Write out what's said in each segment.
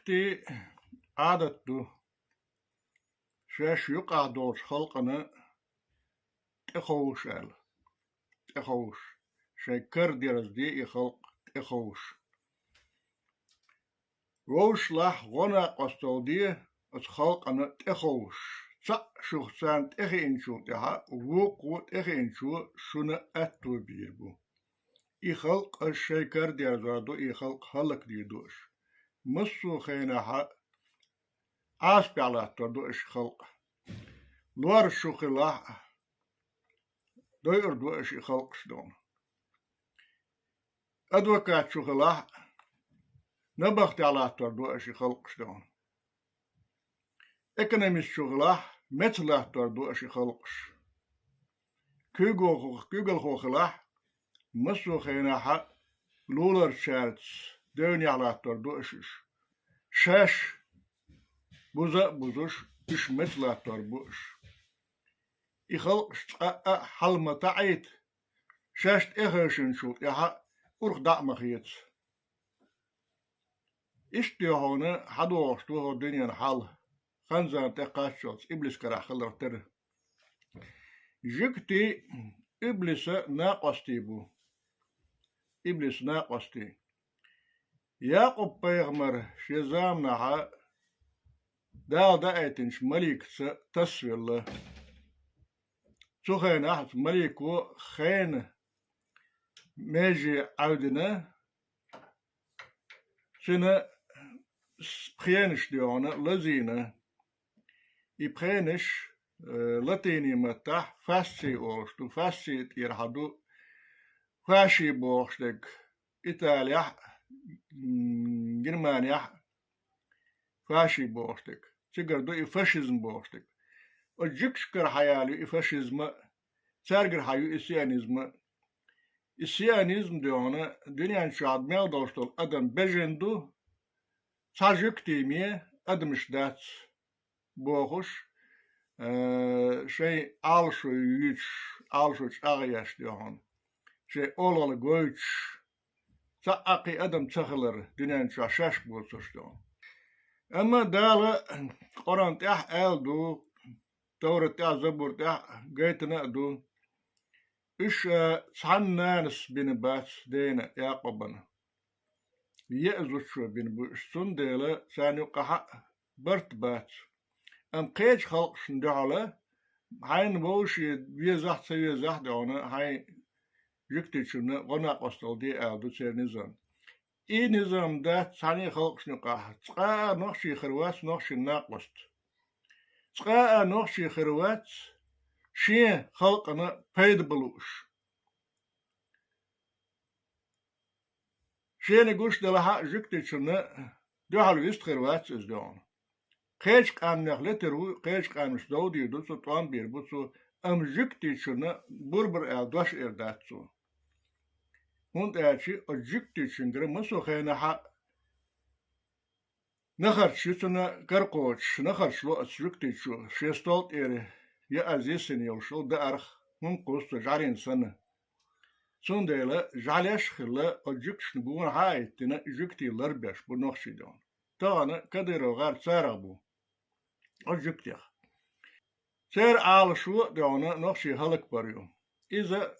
جكتي عادته شاش يقع دور خلقنا تخوش تخوش شي كرديرز دي خلق تخوش روش لح غنا قصتو دي خلقنا تخوش شخصان تخي انشو تها وقو تخي انشو شنا اتو بيربو خلق الشي كرديرز دو خلق خلق دي دوش مصو خينا عاسب على دوش خلق لور شوخلا دوير دوش خلق شدون أدوكات شوخلا نبخت على دوش خلق شدون إكونوميس شوخلا مثل دوش خلقش كوغل خوخلا مصو خينا لولر شارتس دوني على دوشش شاش بوزش إش مثل بوش خلق حلمة تعيت شاشت إخرشن شو يها أرخ دعم خيت إشتي هنا حدوش تو الدنيا حل خنزان تقاشوت إبليس كرا خلر تر جكتي إبليس ناقستي بو إبليس ناقستي ياقوب بيغمر شيزام نحا دال دايتنش مليك تسويل تخين أحد مليكو خين ميجي عودنا سنة بخينش ديونا لزينة يبخينش لاتيني متاح فاسي أوشتو فاسي تيرحدو فاشي بوشتك إيطاليا جرمانيا فاشي بوشتك تقردو إفاشيزم بوشتك وجيكشكر حيالي إفاشيزم تارجر حيو إسيانيزم السيانيزم ديونا دنيا شعب ميل دوستول أدم بجندو تاجيك تيمية أدمش دات بوخش شيء عالشو يوش عالشو أغياش ديوان شيء أولا لغويش تأقي أدم تخلر دنيا شاش بوتوش ديوان أما دالة قرآن تيح آل دو تورة تيح زبور تيح جيتنا دو إيش سعنانس بين بات دينا ياقبنا يأزو شو بين بوش سنديلة سانيو قحا برت بات أم قيج خلق شندعلا هاي نبوش يزاح سيزاح دعونا هاي جكتي شنا غنا قصدل دي آدو سير نظام نظام ده ساني خلق شنقاح تقا نخشي خروات نخشي ناقوست تقا نخشي خروات شي خلقنا بيد بلوش شيني قوش دلها جكتي شنا دوحلو يستخروات ازدون قيش قام نخلترو قيش قام شدودي دوسو طوان بيربوسو ام جكتي شنا بربر دوش ارداتسو هونت اعشي جكتي شنجر مسو خينا نخر شسنا كرقوش نخر شلو جكتي شو شيستولت ايري يا ازيسن يوشو دارخ من قوست جارين سنة سنديلا جعلش خلا أجيكش نبون هاي تنا جكتي لربش بنخشي دون تانا كديرو غار ساربو أجيكتيخ سير على شو دونا نخشي هلك بريو إذا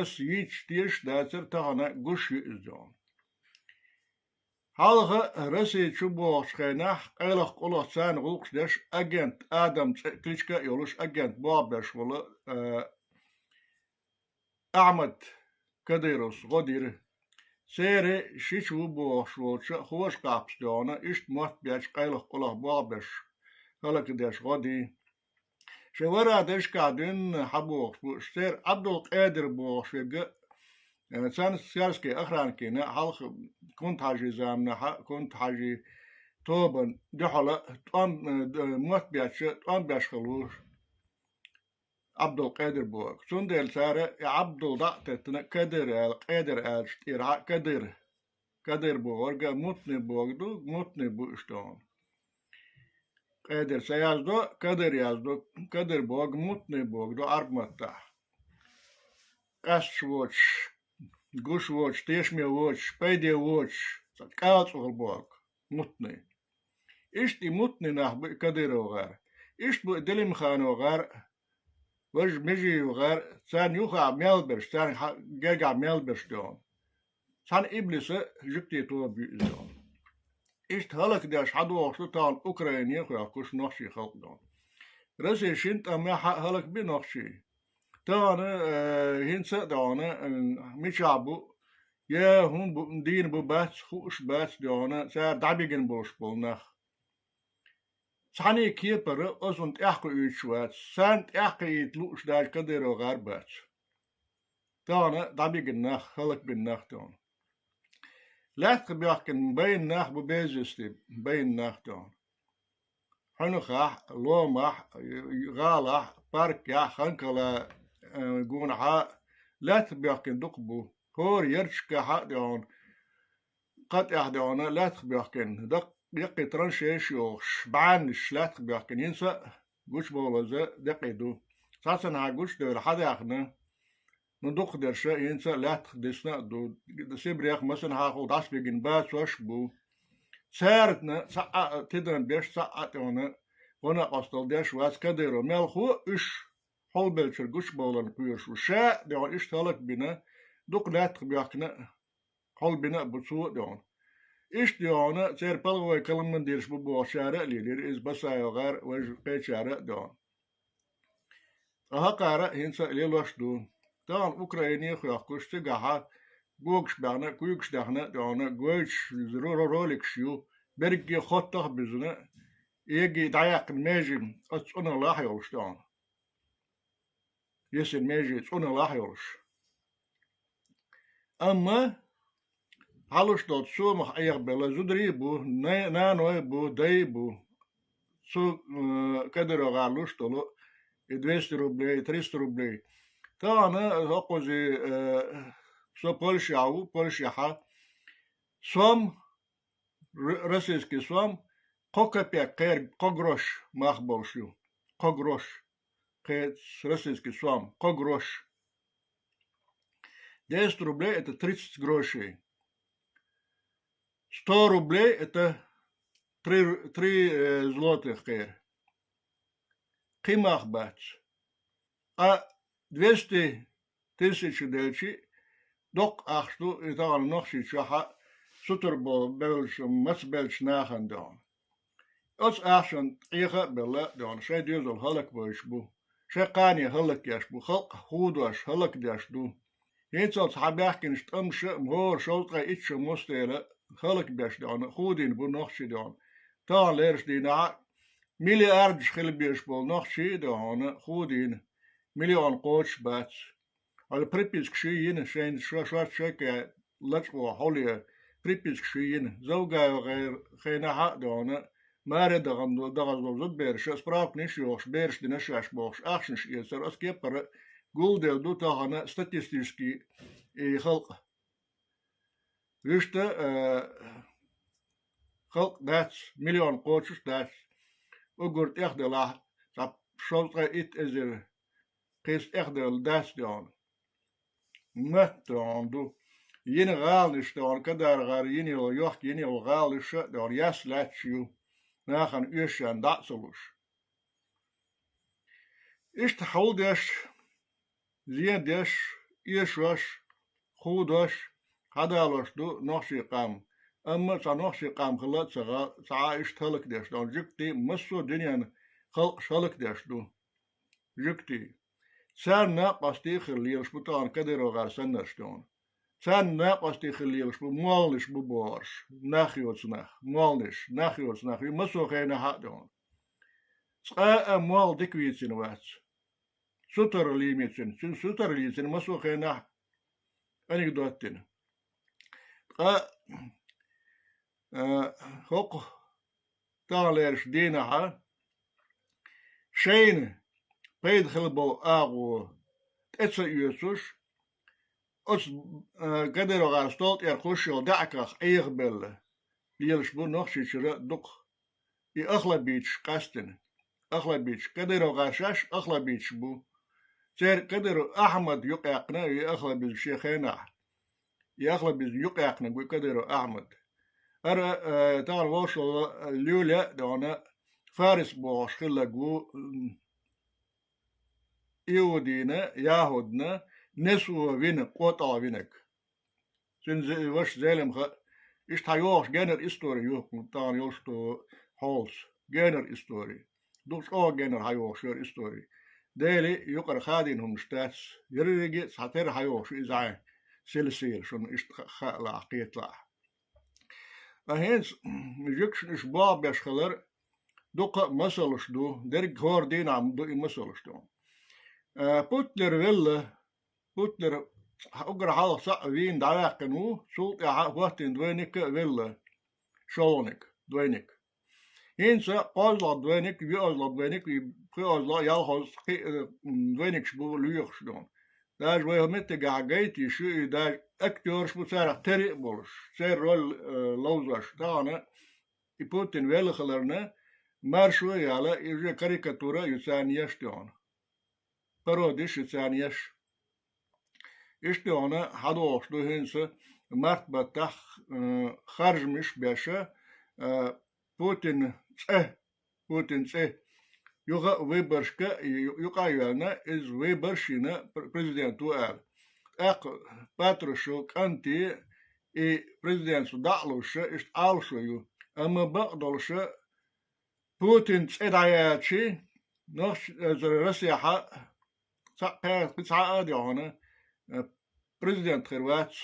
أسيج تيش داتر تانا قشي إزدون هالغا رسي شبوش خيناح قيلخ قلوح سان غلقش داش أجنت آدم كليشكا يولوش أجنت بابش ولا أعمد كديروس غدير سيري شيشو بوش وش خوش قابس دونا إشت موت بيش قيلخ قلوح بابش هلك داش غدي شورا داش قادين حبوش بوش سير عبد القادر بوش يقى سان سيارسكي أخران كينا حلق كنت حاجي زامنا كنت حاجي توبن دحلا موت بيش خلوش عبد القادر بوك سندل سارة عبد الضغطة كدر قادر اشتراع كدر بورجا متني بوغدو متني بوشتون قادر سيازدو كدر يازدو كدر بوغ متني بوغدو أربمتا قاش ووش قوش ووش تيشمي ووش بيدي ووش كالت بوغ متني إشت يموتني نح بقدر وغار إشت بقدلم خان وغار وج مجي وغار سان يوخا ميلبرش سان جاجا ميلبرش دون سان إبليس جبتي تو بيزون إشت هلك داش حدو وقتو تان أوكرانيا خويا كوش نخشي خلق دون رسي شنت أما هلك بنخشي تان هنسا دون مشابو يا هم دين بو بات خوش بات دون سار دعبيجن بوش بولنخ ساني كيبر أصلا أحكي يشوات سانت أحكي يتلوش داش كدر وغربات تان دعبيجن نخ هلك بالنخ دون لا بيحكن بين نخ ببيزستي بين نخ دون حنخح لومح غالح باركيا خنكلا جونها لا بيحكن دقبو هور يرشكا حق دون قد دون لا بيحكن دق يقي ترنشيش يوش بعنش لا بيحكن ينسى جوش بولزة دقيدو ساسنا عجوش دور حدا يخنا ندق درشة ينسى لا دسنا دو سيبريخ مثلا هاخو داس بيجن باس وشبو سارتنا ساعة تدرن بيش ساعة تونا هنا قصدل ديش واس كديرو ملخو إش حول بلشر جوش بولن كيوش وشاء دون إش تلك بنا دوك لاتخ بيحكنا حول بنا بسوء دون إش دون سير بلغوي كلام من ديرش ببو شارع لير إز بسايو غير وج قيت شارع دون أهقارا هنسا ليلوش دون دون أوكرانيا خياكوش تقاها جوكش بعنا كويكش دهنا دون جوش رولك شيو برجي خطه بزنا يجي دعيق الماجي أتصنع الله يولش دون يسن ماجي تصنع الله يولش أما حالوش دوت سو مخ أيغ بلا زدري بو نانوي بو داي بو سو كدرو غالوش طلو 200 روبلي 300 روبلي تانا هقوزي سو بولشاو بولشاها سوم رسيسكي سوم قوكبيا قير قوغروش مخبوشيو قوغروش قير رسيسكي سوم قوغروش 10 روبلي это 30 грошей 100 рублей это 3 злотых قير قيمة бац а 200 тысяч дельчи док ахту и тагал нохши чаха сутербо белш мас белш нахан дон أس أحسن إيخا بالله دون شيء ديزل هلك بيشبو شيء قاني هلك يشبو خلق خودوش هلك ديشدو ينسل صحابيح كنشت أمش مهور شوطة إتش مستيلة هلك بيش دون خودين بو نخشي دون تان ليرش دينا ملياردش خل بيشبو نخشي دون خودين مليون قوش بات على بريبيسك شيين شين شوات شيكا لتقو حولي بريبيسك شيين زوجا غير خينا حق دون مارد دغز زود بيرش سبراك نشيوش بيرش دنشاش بوش أخشنش يسر أسكيبر قول ديل دو تاهنا ستاتيستيسكي خلق رشتا خلق داتس مليون قوتش داتس وقرت إخدلا تاب شلطة إت إزر قيس إخدل داتس ديون مهتون دو ين غالش دون كدار غار يني اليوخ يني الغالش دون ياس لاتشيو ناخن يشان داتسلوش إيش تحول ديش زين ديش إيشوش خودوش هدالوش دو نخشي قام أما تا نخشي قام خلات سعا إيش تهلك ديش دون جكتي مسو دنيا خلق شلك ديش دو جكتي سان ناقص تيخر ليش بطان كدرو غار سنش دون سان ناقص تيخر ليش بمالش ببورش ناخيوتس ناخ مالش ناخيوتس ناخ يمسو خينا حق دون سقا مال ديكويتسين وات سوتر ليميتسين سوتر ليميتسين مسو خينا أنيك دوتين هوق تاليرش دينها شين بيد خلبو آغو تأتسا يوسوش أس قدرو غارستولت يرخوشيو دعكاخ إيغبل ليلش بو نخشي شراء دق إي أخلا بيتش قاستن أخلا بيتش قدرو غاشاش أخلا بيتش بو سير قدرو أحمد يقعقنا إي أخلا بيتش شيخينا إي أخلا بيتش يقعقنا قدرو أحمد تعال وصل لولا دهنا فارس بوش خلقو يودينا يهودنا نسوا وين قطع وينك سن وش زلم خ تايوش جنر استوري يوك تان يوشتو هولس جنر استوري دوش جنر هايوش استوري ديلي يقر خادين هم شتاس يريجي ساتر هايوش إذا سلسيل شون خلا قيت لا أهينس مجيكش إش باب يشخلر دوق مسلش دو درج هور دين عم دو مسلش دو بوتلر ويلا بوتلر أقرأ هذا صح وين دعاك كنو صوت وقت دوينك ويلا شونك دوينك هينسا قازلا دوينك بيازلا دوينك بيازلا يالهوز دوينك شبو ليوخش دون داج ويه متى جايتي شو داج أكتورش بسارة تري بولش سير رول لوزاش تانا يبوتن ويلا خلرنا مارشو يالا يجي كاريكاتورا يسانيش دون بروديش يسانيش إشتيانا حدوش دو هنسا مرتبة تخ خارج مش باشا بوتين بوتين يوغا ويبرشكا يوغا يوانا إز ويبرشينا بريزيدنتو آل باترشو كانتي بريزيدنتو دعلوشا إشت آلشو أما بقدلشا بوتين دعياتشي نوش رسيحة بتسعى آديونا بريزيدنت خروات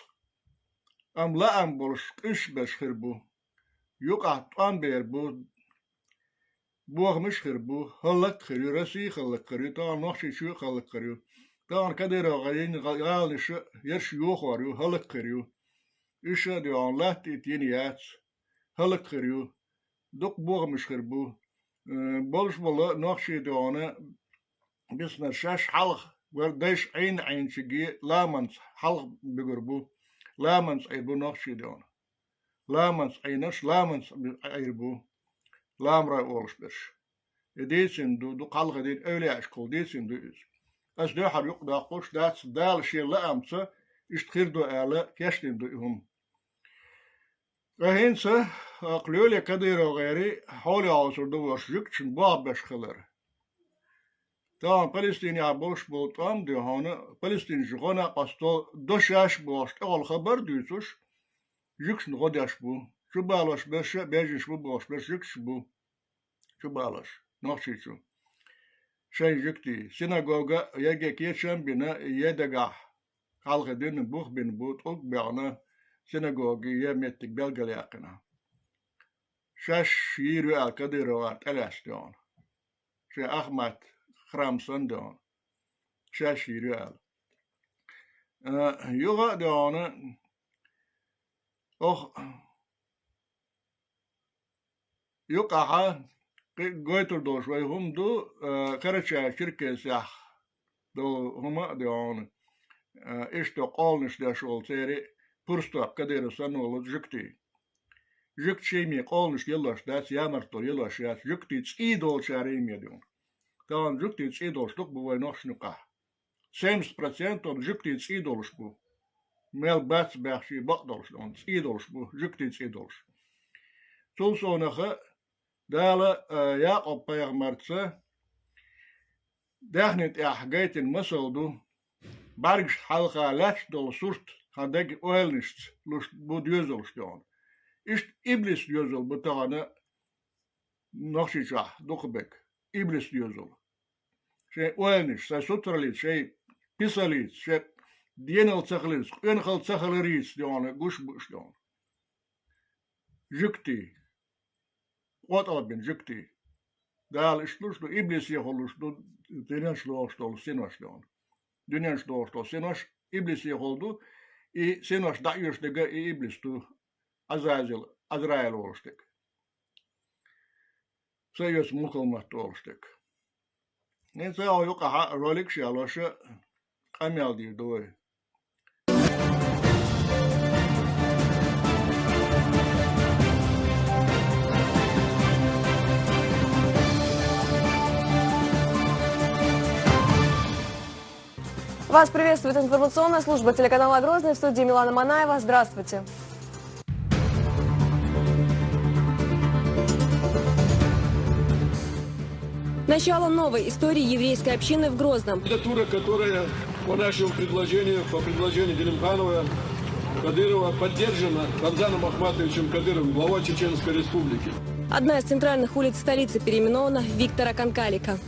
لا بولش إش باش خربو يقع طعم بيربو بوغ مش خربو خلق خريو رسي خلق خريو طعم نوشي شو خلق خريو طعم كدير غاين غالش يرش يوخوريو خلق خريو إيش ديون لا تيتينيات خلق خريو دوك بوغ مش خربو بولش بولا نوشي ديونا بسنا شاش حلق ورديش عين شجي لامنس حلق بقربو لامنس عيبو نوشي ديونا لامنس عينش لامنس عيبو لامرا أولش بش ديسين دو قلق دين أولي أشكول ديسين دو إز أس دو حر يقدا قوش داتس دال شير لأمسا اشتخير دو آلا كاشتين دو إهم وهينسا أقلولي كدير وغيري حولي عوصر دو وشجكتشن باب بش خلر تان فلسطين يعبوش بولتام دي هانا فلسطين جغانا قصتو دوشاش بوشت أول خبر ديسوش جكشن غداش بو شو بالاش بش بيجيش بو بوش بش جكش بو شو بالاش نوشي شو شيء جكتي سيناغوغا يجي كيشن بنا يدقع خالق دين بوخ بين بوت أوك بيعنا سيناغوغي يميتك بلغلياقنا شاش ييرو الكديروات ألاستيون شي أحمد خرامسون دون شاش ييرو يوغا دون أخ يقع قويتر دوش ويهم دو كرتشا شركة سياح دو هما دون إشتو قولنش دا شغل سيري برستو كدير سنولو جكتي جكت شيمي قولنش يلاش داس يامرتو يلاش ياس جكتي تسيدول شاريمي دون تان جكتي تسيدول شتوك بوي نوش نقع 70% on جكتي تسيدولش بو ميل باتس باشي بقدرش دون تسيدولش بو جكتي تسيدولش تولسونخه دالا ياقوب بيغمرتسه داخنت احقيت المسل دو بارجش حلقة لاتش دول سورت هادك اوهلنشت لوش بو ديوزلش دون إشت إبليس ديوزل بتاعنا نخشي شاح دوخبك إبليس ديوزل شيء اوهلنش سا سوترليت شيء بيساليت شيء دينال تسخليت انخل تسخلريت دون قوش بوش دون جكتي قوت أبين جكتي دال إشتلوش دو إبليس يخلوش دو ديناش لوش دول سينوش دون دنياش لوش دول سينوش إبليس يخلدو إي سينوش دايوش دقا إي إبليس دو أزرايل ولشتك سيوس مكلمة ولشتك نيسا يوقع روليك شيالوشا أميال دي دوي Вас приветствует информационная служба телеканала Грозный, в студии Милана Манаева. Здравствуйте. Начало новой истории еврейской общины в Грозном. Кандидатура, которая по нашему предложению, по предложению Делимханова, Кадырова, поддержана Рамзаном Ахматовичем Кадыровым, главой Чеченской Республики. Одна из центральных улиц столицы переименована в Виктора Конкалика.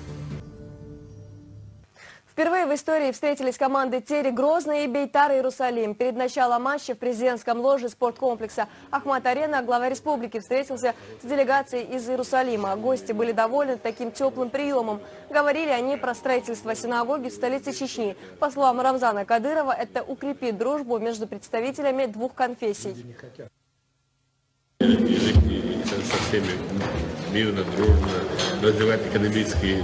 Впервые в истории встретились команды Терек Грозный и Бейтар Иерусалим. Перед началом матча в президентском ложе спорткомплекса Ахмат-Арена глава республики встретился с делегацией из Иерусалима. Гости были довольны таким теплым приемом. Говорили они про строительство синагоги в столице Чечни. По словам Рамзана Кадырова, это укрепит дружбу между представителями двух конфессий. Со всеми мирно, дружно, развивать экономические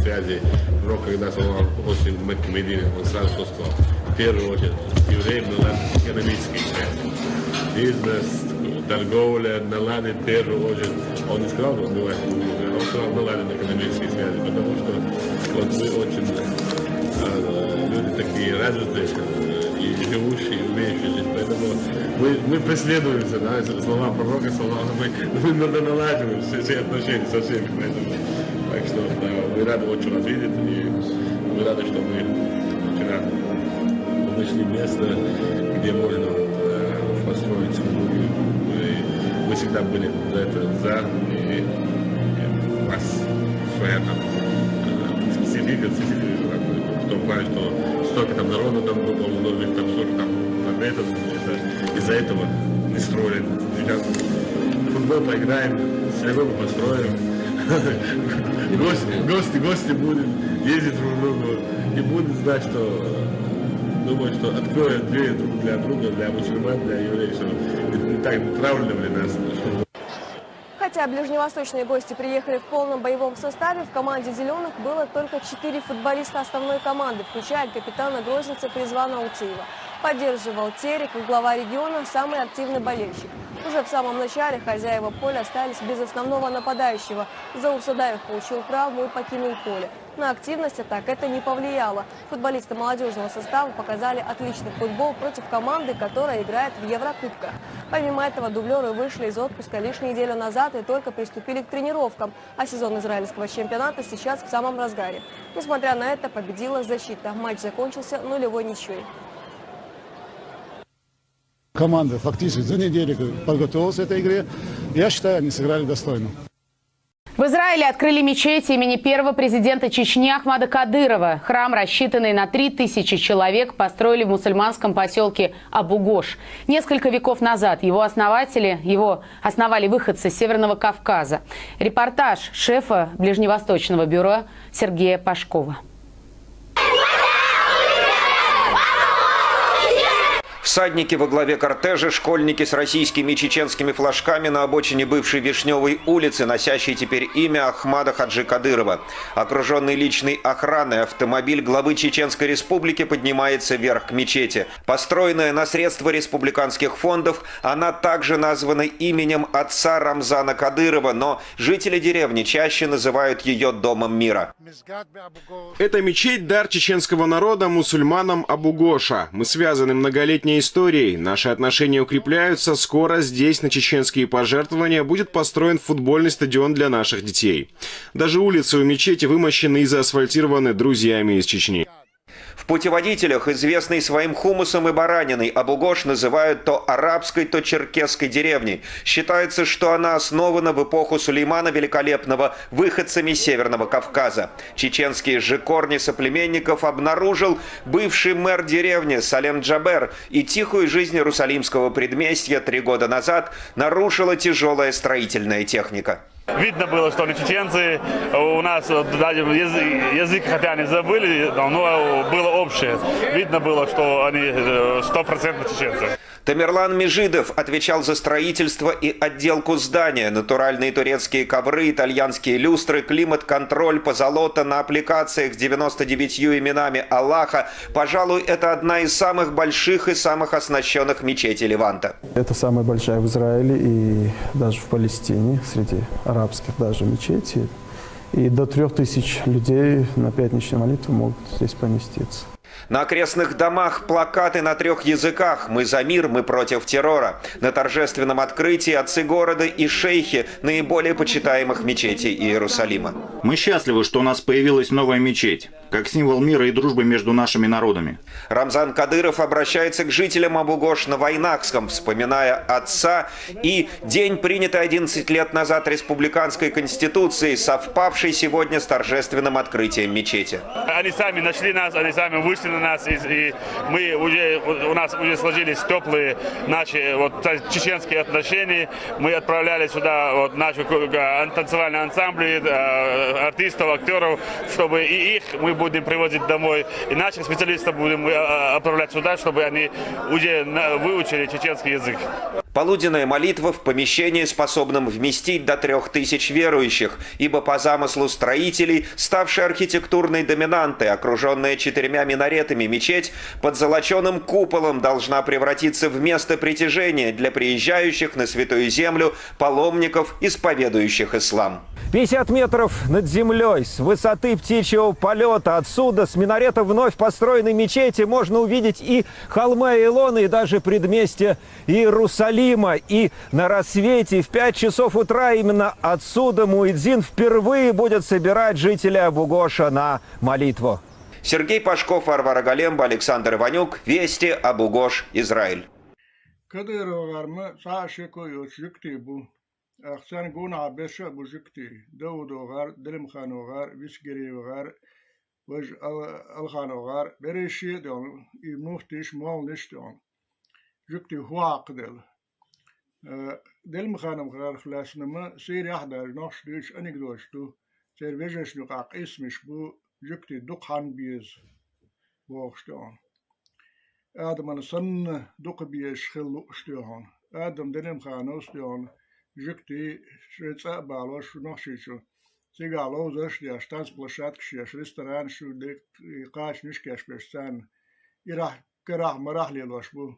связи. Но когда сказал после Мекки Медины, он сразу сказал, в первую очередь, евреям наладить экономические связи. Бизнес, торговля, наладить в первую очередь. Он не сказал, он сказал наладить экономические связи, потому что вот мы очень люди такие развитые и живущие, умеющие жить. Поэтому мы преследуемся, да, слова пророка, мы наладим все отношения со всеми. Поэтому, так что да, мы рады очень вас видеть, и мы рады, что мы вчера нашли место, где можно построить синагогу. Мы всегда были за это за, и у вас своя там специфика в том плане, что столько там народу там было многих, там столько там это из-за этого не строили. Сейчас футбол поиграем, синагогу построим, гости будут ездить друг к другу и будут знать, что думаю, что откроют двери друг для друга, для мусульман, для евреев, что не так правильно для нас. Хотя ближневосточные гости приехали в полном боевом составе, в команде «Зеленых» было только 4 футболиста основной команды, включая капитана грозницы Призвана Уциева. Поддерживал Терек, глава региона, самый активный болельщик. Уже в самом начале хозяева поля остались без основного нападающего. Заур Садаев получил травму и покинул поле. На активность атак это не повлияло. Футболисты молодежного состава показали отличный футбол против команды, которая играет в Еврокубках. Помимо этого, дублеры вышли из отпуска лишь неделю назад и только приступили к тренировкам. А сезон израильского чемпионата сейчас в самом разгаре. Несмотря на это, победила защита. Матч закончился 0-0. Команда фактически за неделю подготовилась к этой игре. Я считаю, они сыграли достойно. В Израиле открыли мечеть имени первого президента Чечни Ахмада Кадырова. Храм, рассчитанный на 3000 человек, построили в мусульманском поселке Абу-Гош. Несколько веков назад его основали выходцы с Северного Кавказа. Репортаж шефа Ближневосточного бюро Сергея Пашкова. Всадники во главе кортежа, школьники с российскими и чеченскими флажками на обочине бывшей Вишневой улицы, носящей теперь имя Ахмада Хаджи Кадырова. Окруженный личной охраной, автомобиль главы Чеченской Республики поднимается вверх к мечети. Построенная на средства республиканских фондов, она также названа именем отца Рамзана Кадырова, но жители деревни чаще называют ее Домом мира. Эта мечеть – дар чеченского народа мусульманам Абу-Гоша. Мы связаны многолетней историей. Наши отношения укрепляются. Скоро здесь на чеченские пожертвования будет построен футбольный стадион для наших детей. Даже улицы у мечети вымощены и заасфальтированы друзьями из Чечни. В путеводителях, известный своим хумусом и бараниной, Абу-Гош называют то арабской, то черкесской деревней. Считается, что она основана в эпоху Сулеймана Великолепного выходцами Северного Кавказа. Чеченские же корни соплеменников обнаружил бывший мэр деревни Салем Джабер, и тихую жизнь иерусалимского предместья 3 года назад нарушила тяжелая строительная техника. Видно было, что они чеченцы, у нас даже язык, хотя они забыли, но было общее. Видно было, что они 100% чеченцы. Тамерлан Межидов отвечал за строительство и отделку здания. Натуральные турецкие ковры, итальянские люстры, климат-контроль, позолота на аппликациях с 99 именами Аллаха. Пожалуй, это одна из самых больших и самых оснащенных мечетей Леванта. Это самая большая в Израиле и даже в Палестине, среди арабских даже мечетей. И до 3000 людей на пятничную молитву могут здесь поместиться. На окрестных домах плакаты на 3 языках «Мы за мир, мы против террора». На торжественном открытии отцы города и шейхи наиболее почитаемых мечетей Иерусалима. Мы счастливы, что у нас появилась новая мечеть, как символ мира и дружбы между нашими народами. Рамзан Кадыров обращается к жителям Абу-Гош на Войнахском, вспоминая отца и день, принятый 11 лет назад республиканской конституцией, совпавший сегодня с торжественным открытием мечети. Они сами нашли нас, они сами вышли на нас, и у нас уже сложились теплые наши чеченские отношения. Мы отправляли сюда наши танцевальные ансамбли, артистов, актеров, чтобы и их мы будем привозить домой, и наших специалистов будем отправлять сюда, чтобы они уже выучили чеченский язык. Полуденная молитва в помещении, способном вместить до 3000 верующих, ибо по замыслу строителей, ставшей архитектурной доминантой, окруженная 4 минаретами мечеть, под золоченым куполом должна превратиться в место притяжения для приезжающих на Святую Землю паломников, исповедующих ислам. 50 метров над землей, с высоты птичьего полета. Отсюда, с минарета вновь построенной мечети, можно увидеть и холмы Илона, и даже предместье Иерусалима. И на рассвете в 5 часов утра именно отсюда муэдзин впервые будет собирать жителей Абу-Гоша на молитву. Сергей Пашков, Варвара Големба, Александр Иванюк. Вести, Абу-Гош, Израиль. أخسان قونا عبشة بوجكتي داود وغار دلم خان وغار ويسجري وغار وج الخان وغار بريشي دون يموختيش مال نشتون جكتي هو عقدل دلم خان وغار خلاصنا ما سير يحضر نقش ديش أنيك دوشتو سير وجهش نقاق اسمش بو جكتي دقحان بيز بوغشتون آدم أنا صن دق بيش خلو اشتوهون آدم دلم خان وستوهون جكتي شريطة بالوش نخشيشو سيقالو زرش دي اشتانس بلشات كشيش ريستوران شو دي قاش نشكيش بيشتان يراح كراح مراح ليلوش بو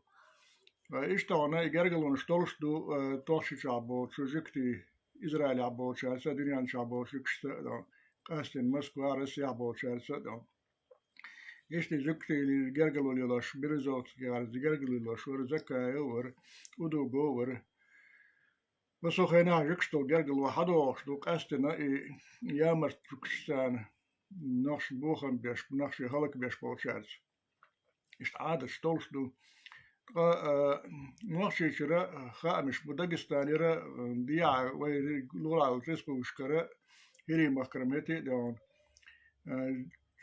اشتاونا يقرقلون شتولش دو توشيش عبوت شو جكتي إسرائيل عبوت شارسة دنيان شعبوت شكشت دون قاستين موسكوا رسي عبوت شارسة دون اشتي جكتي يقرقلو ليلوش بريزوت يقرقلو ليلوش ورزكا يور ودو بور بس خينا جكشتو جرجل وحدوش دوك أستنا يامر تكشتان نخش بوخن بيش نخش هلك بيش بوشارز إشت عادة شتولش دو نخش شراء خامش بدقستان يرا ديا ويلولا الرسبو وشكرا هيري مخرمتي دون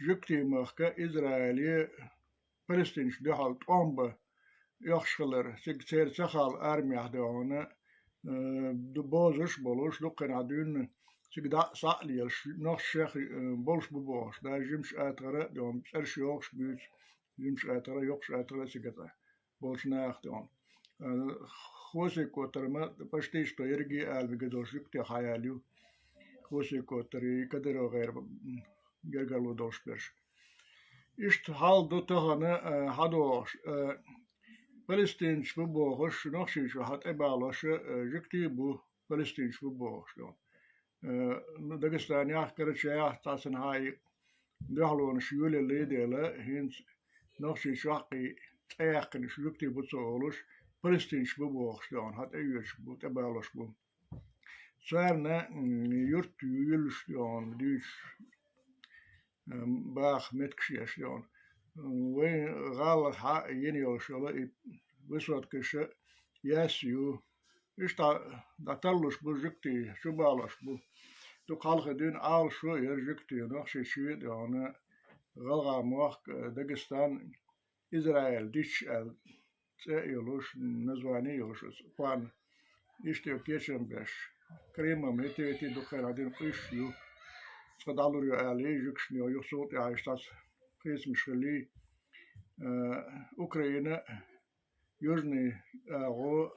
جكتي مخكا إسرائيلي فلسطينش دهال طومبا يخشلر سيكتير سخال أرميح دون بوزش بولش لقن عدون سيقدع صعليش نخ شيخ بولش ببوش دا جمش آتغرا دون بسرش يوكش بيوت جمش آتغرا يوكش آتغرا سيقدع بولش ناخ دون خوسي كوترما باشتيش تو يرقي آل بقدوش يكتي خياليو خوسي كوتري كدرو غير جرقلو دوش برش إشت حال دو تغنى حدوش فلسطين شبوخش نخشي شو حتى بالوش جكتي بو فلسطين شبوخش دون داغستان يحكر شيء تاسن هاي دهلون شيول اللي ديلا هنس نخشي شاقي تاقن شو جكتي بتصولش فلسطين شبوخش دون حتى يش بو تبالوش بو صارنا يرت يلش دون ديش باخ متكشيش دون وين غال حق ينيو شلا بسوت كشة ياسيو إيش تا تلوش بوجكتي شو بالوش بو تو خالق دين آل شو يرجكتي نخشي شوية يعني غلغا موخ داغستان إسرائيل ديش ال تأيلوش نزواني يلوش قوان إشتيو كيشن باش كريمة ميتي دخل عدين قيشيو سقدالو يو آلي جكشنيو يخصوت يعيشتاس قيس مشغلي أوكرانيا يوجني أغو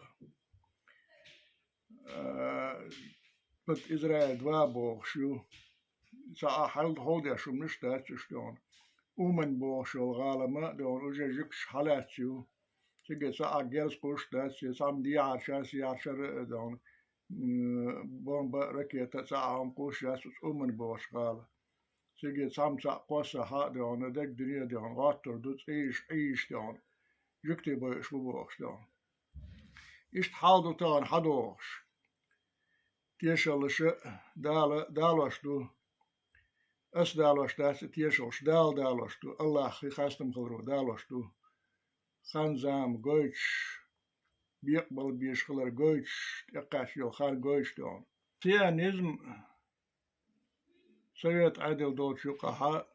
بس إسرائيل دوابو شو ساعة حل هودي شو مشتات شلون ومن بو شو الغالمة دون وجه جكش حالات شو تيجي ساعة جالس قوشتات سام دي عشر دون بومبا ركيتا ساعة هم قوشتات ومن بو شغالة سيجي سامسا قوسا هادون دك دنيا دون غاتر دوت إيش دون جكتي بيش ببوخش دون إيش حالدو تان حدوخش تيشلش دالوش دو أس دالوش داس تيشلش دالوش دو الله خاستم خلرو دالوش دو خانزام غوش بيقبل بيشخلر غوش يقاش يو خان غوش دون سيانيزم Совет عادل دوت يقها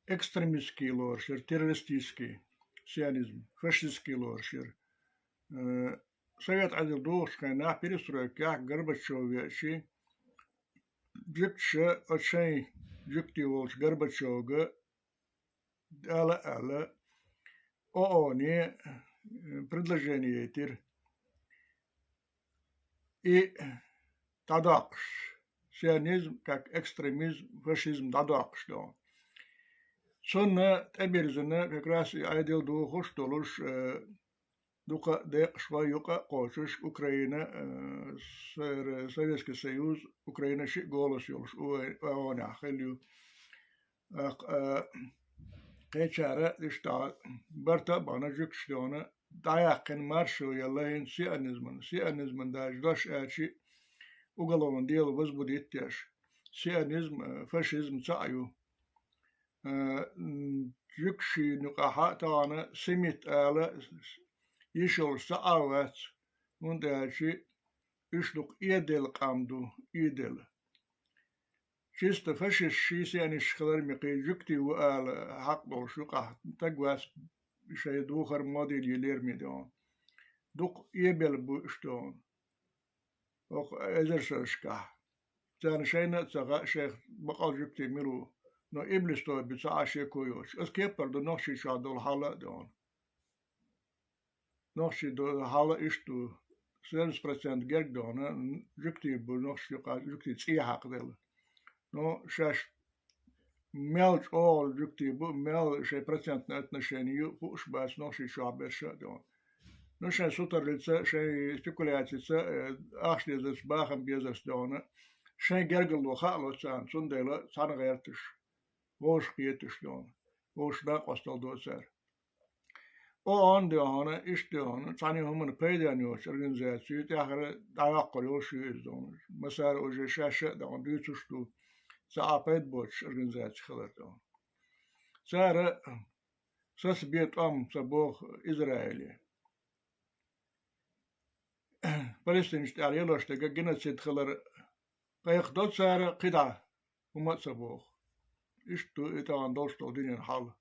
экстремистский лоршер, террористический сионизм, фашистский лоршер. Совет عادل دوت كان перестройка Горбачевичи, جكش очень جكتي волш Горбачевга, ala ООН предложение тир и тадакш. Сионизм как экстремизм, фашизм дадак что. Сонна таберзена как раз айдел духу что лишь дука де шваюка кошиш Украина, Советский Союз, Украина ши голос юлш уэна хелю. Кечара дишта барта банажик штона даякен маршу ялайн сионизм даж даш ачи уголовное дело возбудит теж. Сионизм, фашизм цаю. Жукши нукаха тана семит ала ишел саават мундачи ишлук идел камду идел. Чисто фашист шисяни шхлар микай жукти уала хакбол шуках тагвас шай двухар модель елермидон. Дук ебел буштон. Och ezershka. Zan shayna tsaga sheikh baqal jukti miru no iblis to bitsa shekoyosh. Es keper do nochi shadol hala don. Nochi do hala ishtu 7% gerg don jukti bu nochi jukti tsi haqdel. No shash melch all jukti bu mel shay процент на отношению хуш бас nochi shabes don. Ну, сейчас сутарлица, шей спекуляция, ашли за сбахом без остона, шей гергал хало цан, сундела, цан гертиш, вош пьетиш дон, вош да костал доцер. Он дона, иш дона, цани хуман пейдяньош организацию, тяхара даяққалёш юз дон, масар уже шаша дон, дюцушту, за апет боч организация хилар дон. Цара, сас бьет сабох Израиле. Палестинский алиелош тега геноцид хилар каях доцара кида умат сабох. Ишту это он должен динен хал.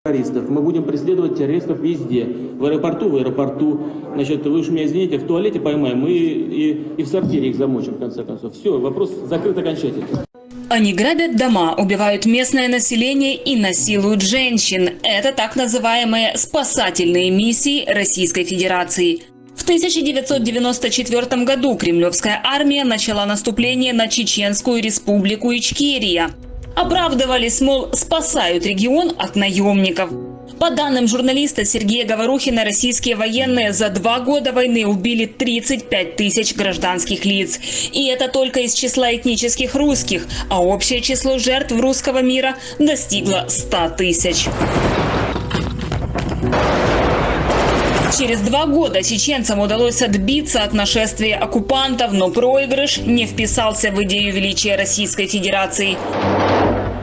Террористов. Мы будем преследовать террористов везде. В аэропорту. Значит, вы уж меня извините, в туалете поймаем, и в сортире их замочим, в конце концов. Все, вопрос закрыт окончательно. Они грабят дома, убивают местное население и насилуют женщин. Это так называемые спасательные миссии Российской Федерации. В 1994 году кремлевская армия начала наступление на Чеченскую республику Ичкерия. Оправдывались, мол, спасают регион от наемников. По данным журналиста Сергея Говорухина, российские военные за 2 года войны убили 35 тысяч гражданских лиц. И это только из числа этнических русских, а общее число жертв русского мира достигло 100 тысяч. Через 2 года чеченцам удалось отбиться от нашествия оккупантов, но проигрыш не вписался в идею величия Российской Федерации.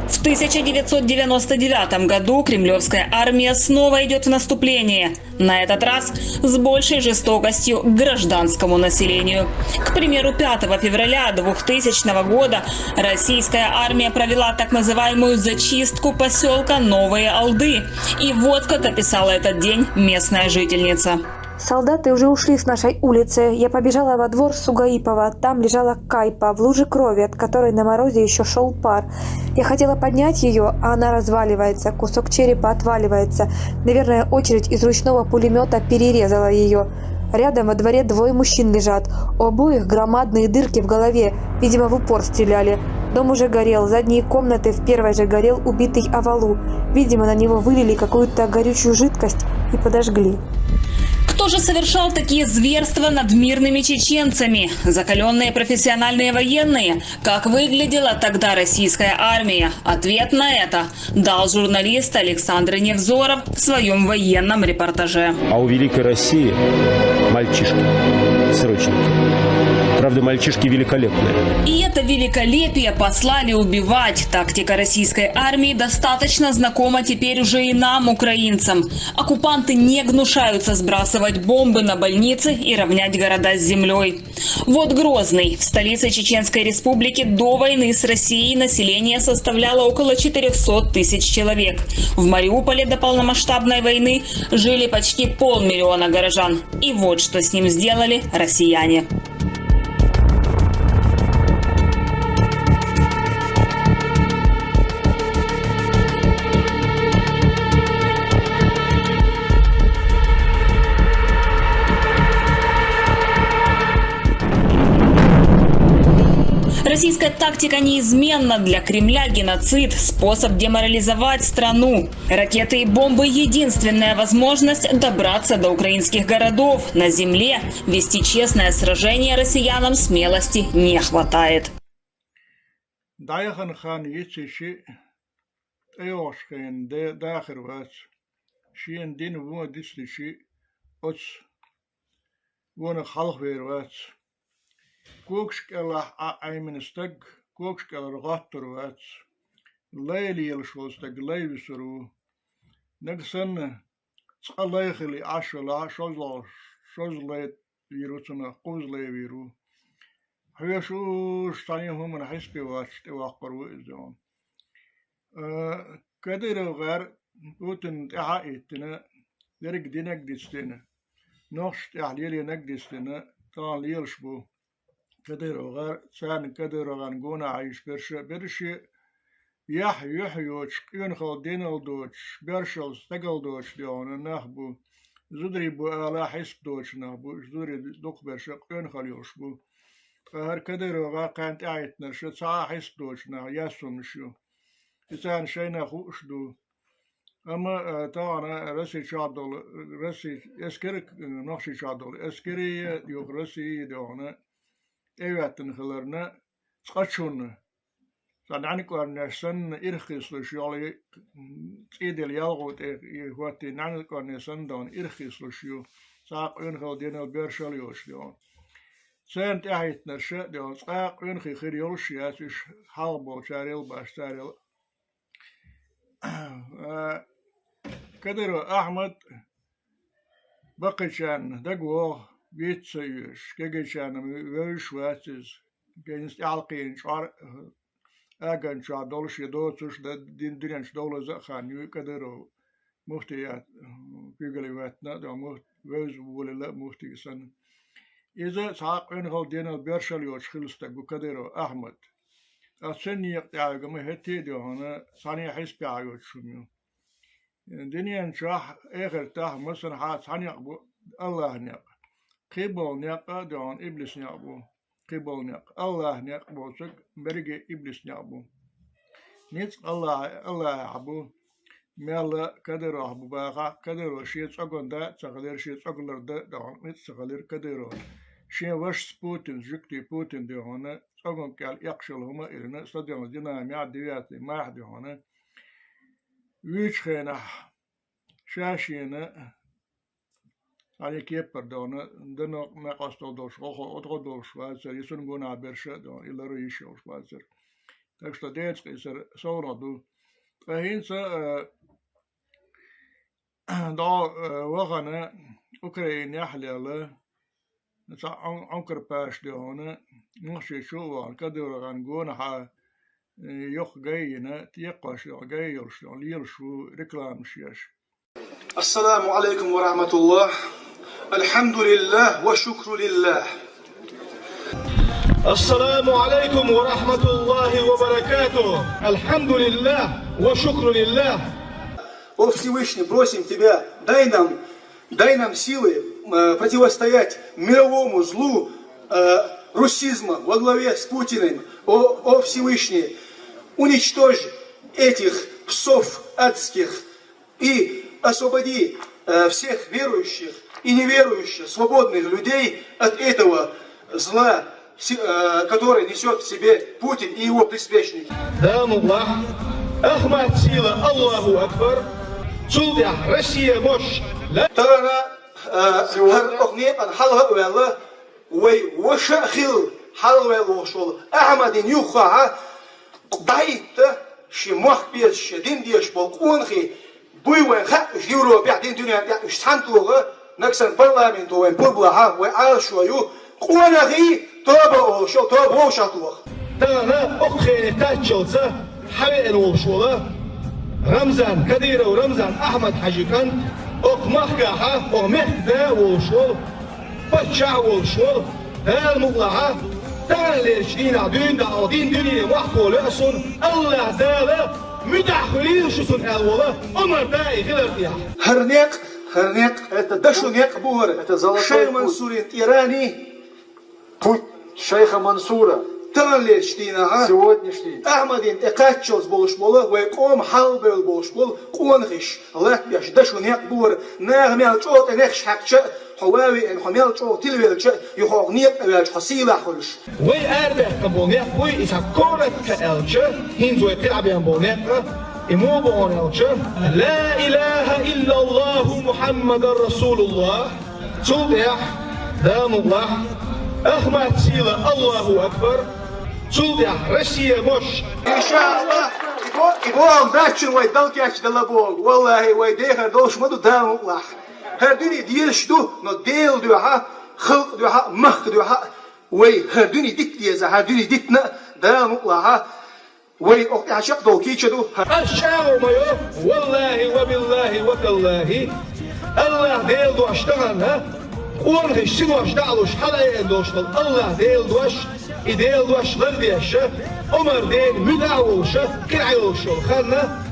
В 1999 году кремлевская армия снова идет в наступление. На этот раз с большей жестокостью к гражданскому населению. К примеру, 5 февраля 2000 года российская армия провела так называемую зачистку поселка Новые Алды. И вот как описала этот день местная жительница. Солдаты уже ушли с нашей улицы. Я побежала во двор Сугаипова. Там лежала Кайпа в луже крови, от которой на морозе еще шел пар. Я хотела поднять ее, а она разваливается. Кусок черепа отваливается. Наверное, очередь из ручного пулемета перерезала ее. Рядом во дворе 2 мужчин лежат. У обоих громадные дырки в голове. Видимо, в упор стреляли. Дом уже горел. Задние комнаты в первой же горел убитый Авалу. Видимо, на него вылили какую-то горючую жидкость и подожгли. К Кто же совершал такие зверства над мирными чеченцами? Закаленные профессиональные военные? Как выглядела тогда российская армия? Ответ на это дал журналист Александр Невзоров в своем военном репортаже. А у Великой России мальчишки, срочники. Правда, мальчишки великолепные. И это великолепие послали убивать. Тактика российской армии достаточно знакома теперь уже и нам, украинцам. Оккупанты не гнушаются сбрасывать бомбы на больницы и равнять города с землей. Вот Грозный. В столице Чеченской Республики до войны с Россией население составляло около 400 тысяч человек. В Мариуполе до полномасштабной войны жили почти 500 000 горожан. И вот что с ним сделали россияне. Российская тактика неизменна. Для Кремля геноцид – способ деморализовать страну. Ракеты и бомбы – единственная возможность добраться до украинских городов. На земле вести честное сражение россиянам смелости не хватает. Kuokskella aimenestag, kuokskella rohattorvats, leilielschwostag leivisuru, nagsan tsaleigeli ashala, shozlet virusuna, quzleviru. Hyöshu stani human hispivats te waqparu izon. Kadirogar uten tahaitna, derik dinak distina. Nocht ahlili nagdistina, tan lielshbu. كديروغا سان كديروغان قونا عايش برشي يحيوش ينخل دينال دوش برشل استقل دوش ديون نخبو زدري بو آلا حس دوش نخبو زدري دوك برشق ينخل يوشبو فهر كديروغا كانت عايتنا شو ساعة حس دوش نخ ياسم شو إسان شينا خوش دو أما طبعا رسي شادول رسي اسكرك نخشي شادول اسكري يوك رسي ديونا ايواتن خلرنا تقشون صدعني كون سن ارخص لشيالي تيدل يالغوت يهواتي نعني كون سن دون ارخص لشيو ساق ينخل دينا بيرشال يوشيون سنت اهيتنا شا دون ساق ينخي خير يوشيات يش حالبو شاريل باش شاريل كدر احمد بقيشان دقوه بيتسيش كيجيشان ويش واتز جنس عالقين شعر أجن شعر دولش يدوتش دين دينش دولة زخان يقدروا مفتيات بيجلي واتنا ده مفت ويز ولا لا مفتي سن إذا ساق إنهم دينا بيرشل يوش خلصتك بقدروا أحمد السني يقطع جمه هتي ده هنا ثانية حس بيعيش شنو دنيا شاح آخر تاه مثلا حاس ثانية الله نيق قبول نيق دون إبليس نيقبو قبول نيق الله نيق بوسك برجع إبليس نيقبو نيت الله عبو مالا كدر عبو باقا كدر شيء تقول ده تقدر شيء تقول ده دون نيت تقدر كدر شيء وش بوتين جكتي بوتين ده هنا تقول كال يقشل هما إلنا صدقنا دينا معديات ما حد هنا ويش خينا شاشينا على كيبر دونا دنا ما قصدوا دوش أو دوش واسر يسون قونا برشة دون إلا ريش أو واسر تكشت ديت كيسر صورة دو فهين سا دا وغنا أوكرين يحلي الله نسا عنكر باش دونا نخشي شو عن كدر عن قونا ح يخ جاينا تيقاش جاي يرشون ليرشوا ركلام شيش. السلام عليكم ورحمة الله. الحمد لله والشكر لله. السلام عليكم ورحمة الله وبركاته. الحمد لله والشكر لله. О Всевышний, просим Тебя, дай нам силы противостоять мировому злу русизма во главе с Путиным. О Всевышний, уничтожь этих псов адских и освободи всех верующих и неверующих, свободных людей от этого зла, который несет в себе Путин и его приспешники. Дамуллах, Ахмад Сила, Аллаху Акбар, Цулдя, Россия, мощь. Тара, Охнет, Анхалха, Уэлла, Уэй, Вашахил, Халвел, Вошол, Ахмадин, Юхаха, Дайта, Шимах, Пес, Шедин, Деш, Полкунхи, Буйвен, Хак, Европе, Дин, Дюня, Штантуга, Наксан парламент, Уэн, Пурблаха, Уэн, Алшуаю, Куанахи, Тоба, Ошол, Тоба, Ошатуах. Тана, Оххени, Тачелца, Хавен, Ошола, Рамзан, Кадиров, Рамзан, Ахмад, Хаджикан, Охмахкаха, Охмехда, Ошол, Пача, Ошол, المطلعة تعالى شدينا دين دعوين دنيا وحكوا لأسون الله تعالى متحولين شسون أولا أمر باقي غير فيها هرنيق это دشونيق بور это золотой شيخ منصور إيراني путь шейха Мансура تعالى شدينا сегодняшний أحمد إقاتشوز بولش بولا ويقوم حلبل بولش بول قونخش الله بيش دشونيق بور نغمي الجوت نخش حقشة حواوي إن حميل جو تلويل شيء يخونيق أبيج حصيلة خلش. وي أربع كبونيق وي إذا كورت كألش هنزوي تلعبين بونيق إمو بونيلش لا إله إلا الله محمد رسول الله صديح دام الله أحمد سيلة الله أكبر صديح رشية مش إن شاء الله يبغى داتشن وي دلكيش دلابول والله وي ديخر دوش مدو دام الله هردوني ديشتو نو ديل دوها خلق دوها مخ دوها وي هردوني ديت ديزا هردوني ديتنا دام الله وي عشق دو كيشدو الشاو مايو والله وبالله وتالله الله ديل دو اشتغلها ورغش سنو اشتغلوش حلا يندوشتل الله ديل دوش يديل دوش لرديش عمر دين مدعوش كرعيوش خلنا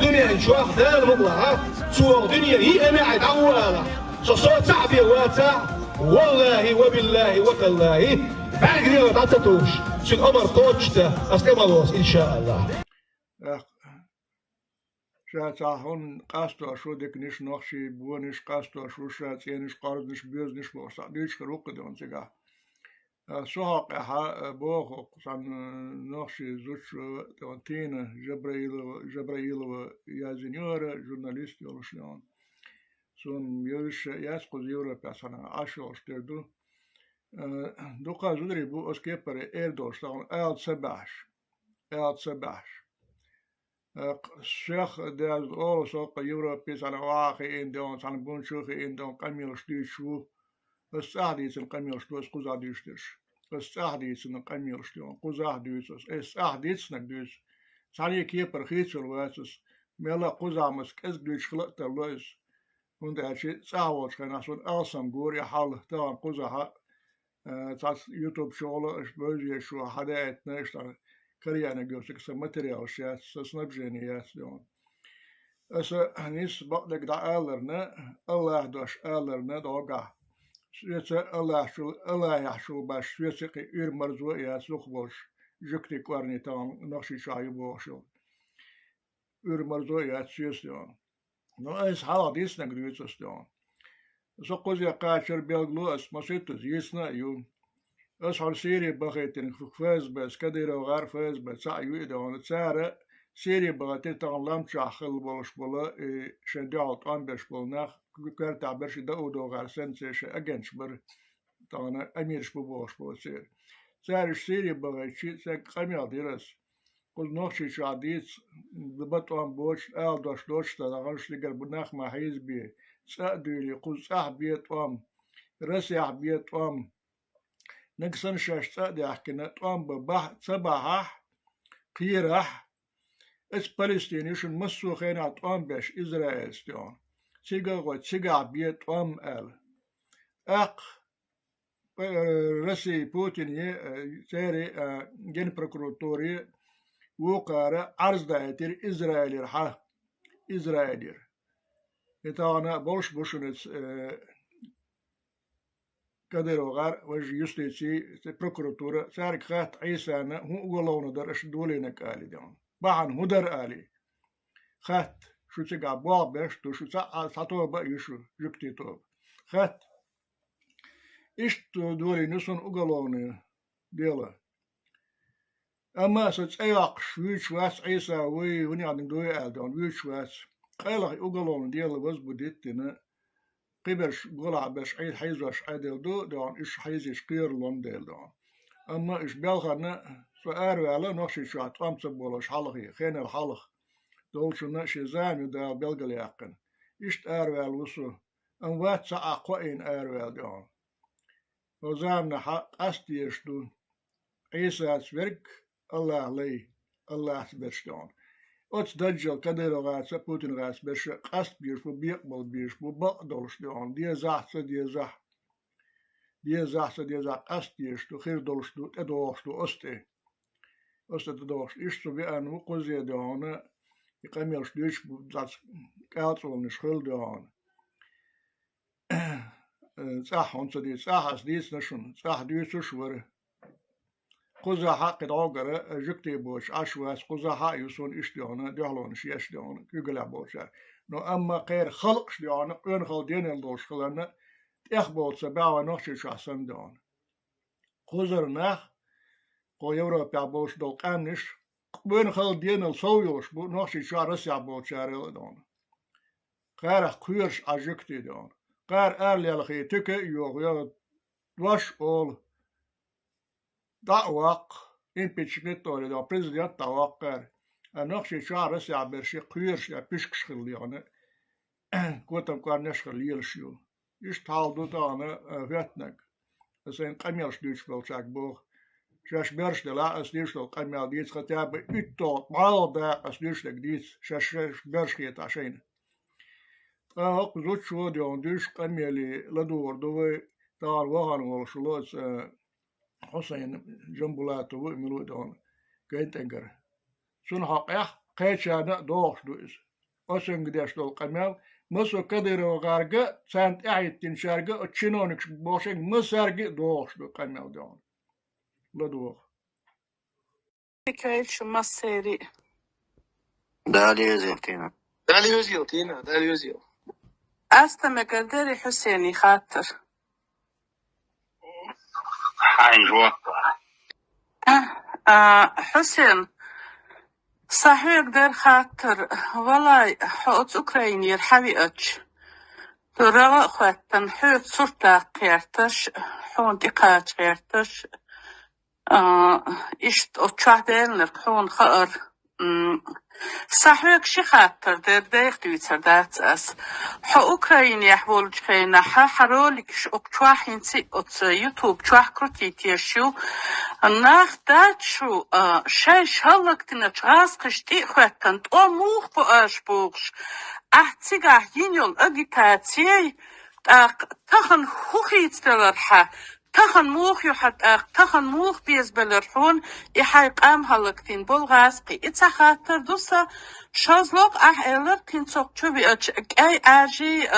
دنيا نشوف دار مطلعة سوى دنيا هي أمعد عوالا صوت صعبي واتع والله وبالله وتالله بعد كده ما تعطتوش سن أمر قوتشته أستمالوس إن شاء الله شاتاهون قاستو شو ديك نش نخشي بونش قاستو شو شات ينش قارد نش بيوز نش بوسع ديش خروق دون تجاه سوق بوخ سان نخشي زوج تونتين جبرائيل يازنيور جورناليست يولشيون سون يوش ياسقو زيورا بيسانا عاشو اشتردو دوقا زودري بو اسكيبر ايردوش تاون ايل سباش الشيخ داز اول سوق يورا بيسانا واخي ان دون سان بون شوخي ان دون كاميل شتيشو السعديس القمير شلوس قزاديشتش السعديس القمير شلون قزاديشتش السعديس نقديش سالي كيبر خيتشل واسس ملا قزامس كزديش خلقت اللوز وند هالشي ساوش كان عشان أصلا جوري حال تان قزها تاس يوتيوب شغله إيش بيجي شو هذا نشتغل كريانا جوسك سماتريال شيء سنبجينيات يوم اس هنيس بقدك دا الله دوش ألرنا دوغا شيء الله يحشو باش شيء إير مرزو يا سوخبوش جكتي كوارني تام نقشي شاي بوشو إير مرزو يا شيء نو إيش حالا ديس نقديش استيون سقوز يا قاشر بيلغلو اسمسيت زيسنا يوم إيش هالسيري بغيتين فاز بس كدير وغار فاز بس عيو إدون تسارة سيري بغيتين تغلام شاخل بولش بولا شندعو طان بش بولناخ كرت عبرش داودو غار سنسيش أجنش بر طانا أميرش بوش بوسير سارش سيري بغيتشي سك قميع ديرس قل نوخشي شعديس ببطوان بوش آل دوش دوش تدغلش لقر بناخ ما حيز بيه سأدولي قل ساح بيت وام رسيح بيت وام نقصن شاش سأدي أحكنا توام ببح صباح قيرح اس فلسطينيشن مسو خينا توام بيش إسرائيل ستيون سيغا بيت وام آل رسي بوتين سيري جن بروكوراتوري وقارة عرض دايتر إسرائيل رحا إسرائيل إتانا بولش بوشنت كدر وغار وجه يستيسي بروكوراتورة سارك خات عيسانا هو أولون در أش دولينك آلي دون بعن هدر آلي خات شو تيجا بواب بيش تو شو ساتو بيشو جبتي توب خت إيش دوري نسون أقلوني ديلا أما ستأيق شويش واس عيسى وي وني عندن دوي أدون ويش واس قيلة أقلوني ديلا بس بديتنا قبش قلع بش عيد حيزوش عيدل دون إيش حيزيش قير لون ديل دون أما إيش بيلغنا سؤال على نفسي شات أمس بولش حلقي خين الحلق دول شو نشي زاني دال بلغل يقن إيش أروال وصو أم وات سأقوين أروال دون وزامنا حق أستيش دون عيسى سورك الله لي الله سبش دون أتس دجل كدر غاس بوتين غاس بش قصد بيش وبيقبل بيش وبقدرش دون دي زحت دي زح أستيش دو خير دولش دو تدوش دو أستي تدوش إيش تو بيان وقوزي دون يقاميلش ديش بزاز كاترول نشخل دون صح أنت دي صح ديس نشون صح ديس شور قوزا حق دعوة جكتي بوش عشواس قوزا حق يسون إيش دون دهلون شيش دون يقلع بوش نو أما غير خلقش دون قنخل دين الدوش خلنا تأخبوت سبعة نوشي شخصن دون قوزر نخ قو يوروبيا بوش دول قانش بين خل دين الصويوش بو نوشي شارس يعبوت شارل دون غير كويرش أجكتي دون غير أرلي الخي تكي يوغ دوش أول دعوق impeachment دون دون بريزيدنت دعوق غير نوشي شارس يعبرشي كويرش يبشكش خليانه كوتم كار نشخل يلشيو إيش تالدو دانا فيتنك أسين قميلش ديش بلشاك بوغ شاش برش دلا أسديش دل قميل ديش ختاب إتوت مال دا أسديش لك ديش شاش برش خيط عشان هاق زوج شو ديون ديش قميلي لدور دوي دار وغان والشلوس حسين جنبولاتو وملو دون كنت انقر سن حق قيتشانا دوش دويس أسين قديش دل قميل مسو كدر وغارجة سانت أعيد تنشارجة أتشينونك بوشين مسارجة دوش دل قميل دون لدوغ كيف مسيري دالي وزيلتينا أستمع قدري حسيني خاطر حاجوا حسين صحيح قدر خاطر والله حوت أوكراني يرحبي أتش ترى خواتن حوت صرتا قيرتش حون دقات قيرتش إشت أتشاهدين لركون خير صحيح شي خاطر دايق تويتر دات أس أوكراني يحول جخينا حرولك أكتواح ينسي أت يوتيوب تواح كروتيتي شو ناخ دات شو شاي شالك تنتغاز قشتي خواتن تو موخ بقاش بوغش أحتيقا ينيول أجيتاتي تخن خوخيت تلرحا تخن موخ يحد تخن موخ بيز بلرحون يحيق هلكتين بولغاسقي إتخاطر دوسا شازلوك إلر تنسوق تشوبي أي أرجي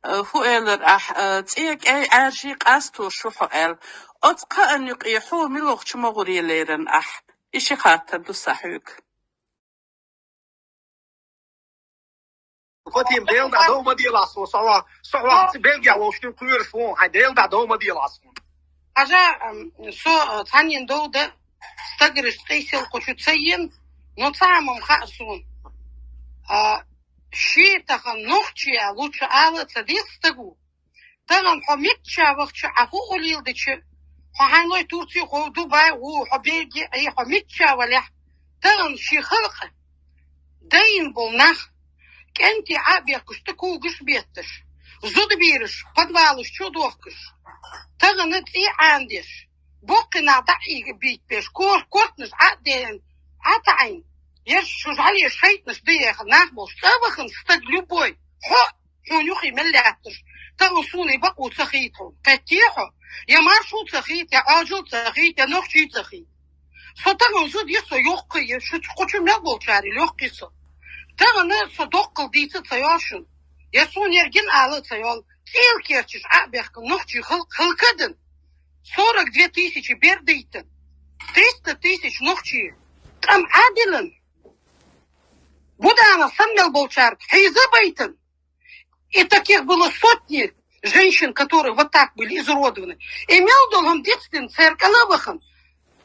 هو إلر تيك أي أرجي قاستو شوحو إل أتقا أن يقيحو ملوغ شمغوري ليرن إشي خاطر دوسا حيوك فتيم ديل دا دوما دي لاسو سوا بلغيا وشتو كوير فون هاي ديل دا دوما دي لاسو أجا سو ثانيا دودة استقرش قيسل قشو تسين نطعمم خأسون شي تخن نوخشيا لوچ آلة صديق استقو تغن حميتشا وقتشا أخو قليل ديش حانلوي تورسي خو دبي خو بلغي أي حميتشا ولح تغن شي خلقه دين بولنخ كنتي عابيكش تكوغش بيتش زود بيرش подвалыш чудовкыш تغنت إي عندش بوقنا دعي بيت بيش كورتنش عدين عتعين يرش شجعلي شيطنش ديخ ناخبوش تابخن ستد любой حو نيوخي ملاتش تغنصوني بقو تخيطهم قتيحو يا مارشو تخيط يا آجو تخيط يا نوخشي تخيط سو تغن زود يسو يوقي شو تخوشو ملبول شاري لوقيسو تغن صدق ديت تياشن يسون يرجن على تيال تيل كيرتش عبيخ نوخشي خلقدن 42 000 бердейтен 300 000 нохчи там адилен Будана Санмел Болчар, Хейза Бейтен. И таких было сотни женщин, которые вот так были изуродованы. Имел долгом детстве церкалавахан.